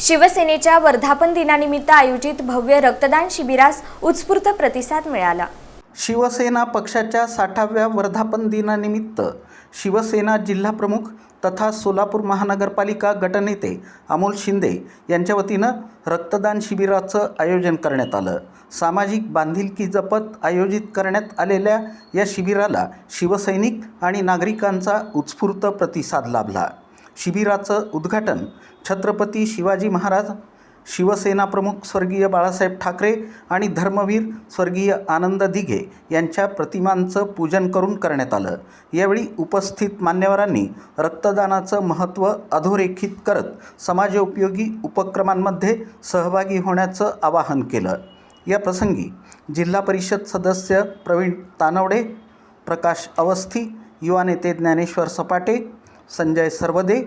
शिवसेनेच्या वर्धापन दिनानिमित्त आयोजित भव्य रक्तदान शिबिरास उत्स्फूर्त प्रतिसाद मिळाला। शिवसेना पक्षाच्या 60व्या वर्धापन दिनानिमित्त शिवसेना जिल्हाप्रमुख तथा सोलापूर महानगरपालिका गटनेते अमोल शिंदे यांच्या वतीनं रक्तदान शिबिराचं आयोजन करण्यात आलं। सामाजिक बांधिलकी जपत आयोजित करण्यात आलेल्या या शिबिराला शिवसैनिक आणि नागरिकांचा उत्स्फूर्त प्रतिसाद लाभला। शिबिराचं उद्घाटन छत्रपती शिवाजी महाराज, शिवसेना प्रमुख स्वर्गीय बाळासाहेब ठाकरे आणि धर्मवीर स्वर्गीय आनंद दिघे यांच्या प्रतिमांचं पूजन करून करण्यात आलं। यावेळी उपस्थित मान्यवरांनी रक्तदानाचं महत्त्व अधोरेखित करत समाजोपयोगी उपक्रमांमध्ये सहभागी होण्याचं आवाहन केलं। या प्रसंगी जिल्हा परिषद सदस्य प्रवीण तानवडे, प्रकाश अवस्थी, युवा नेते ज्ञानेश्वर सपाटे, संजय सरवदे,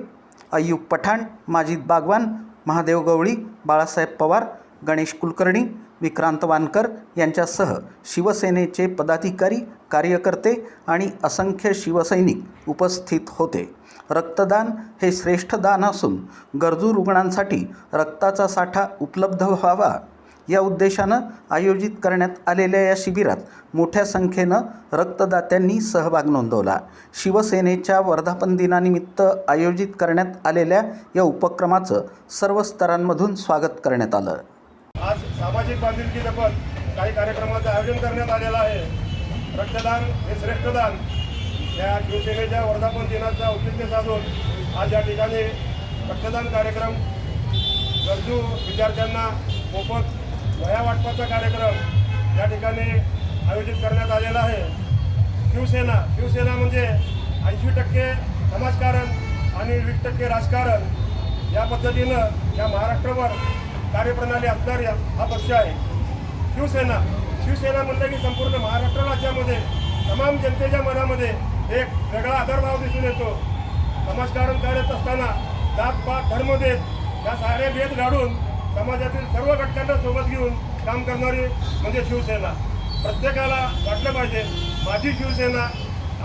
अय्यूब पठाण, माजिद बागवान, महादेव गवळी, बाळासाहेब पवार, गणेश कुलकर्णी, विक्रांत वानकर यांच्यासह शिवसेनेचे पदाधिकारी, कार्यकर्ते आणि असंख्य शिवसैनिक उपस्थित होते। रक्तदान हे श्रेष्ठ दान असून गरजू रुग्णांसाठी रक्ताचा साठा उपलब्ध व्हावा या उद्देशानं आयोजित करण्यात आलेल्या या शिबिरात मोठ्या संख्येनं रक्तदात्यांनी सहभाग नोंदवला। शिवसेनेच्या वर्धापन दिनानिमित्त आयोजित करण्यात आलेल्या या उपक्रमाचं सर्व स्तरांमधून स्वागत करण्यात आलं। आज सामाजिक बांधिलकी जपत काही कार्यक्रमाचं आयोजन करण्यात आलेलं आहे। रक्तदान हे श्रेष्ठ दान या शिवसेनेच्या वर्धापन दिनाचं औचित्य साधून आज या ठिकाणी रक्तदान कार्यक्रम, गरजू विद्यार्थ्यांना मोफत वह्या वाटपाचा कार्यक्रम या ठिकाणी आयोजित करण्यात आलेला आहे। शिवसेना म्हणजे 80% समाजकारण आणि 20% राजकारण या पद्धतीनं या महाराष्ट्रावर कार्यप्रणाली असणारा हा पक्ष आहे। शिवसेना म्हणलं की संपूर्ण महाराष्ट्र राज्यामध्ये तमाम जनतेच्या मनामध्ये एक वेगळा आदरभाव दिसून येतो। समाजकारण करत असताना जात-पात, धर्मभेद या सारे भेद गाडून समाजातील सर्व घटकांना सोबत घेऊन काम करणारी म्हणजे शिवसेना। प्रत्येकाला वाटलं पाहिजे माझी शिवसेना,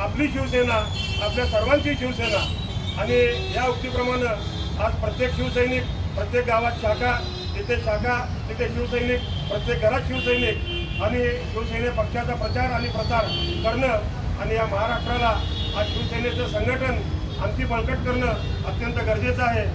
आपली शिवसेना, आपल्या सर्वांची शिवसेना। आणि या उक्तीप्रमाणे आज प्रत्येक शिवसैनिक, प्रत्येक गावात शाखा, तिथे शिवसैनिक, प्रत्येक घरात शिवसैनिक आणि शिवसेने पक्षाचा प्रचार आणि प्रसार करणं आणि या महाराष्ट्राला आज शिवसेनेचं संघटन आणखी बळकट करणं अत्यंत गरजेचं आहे।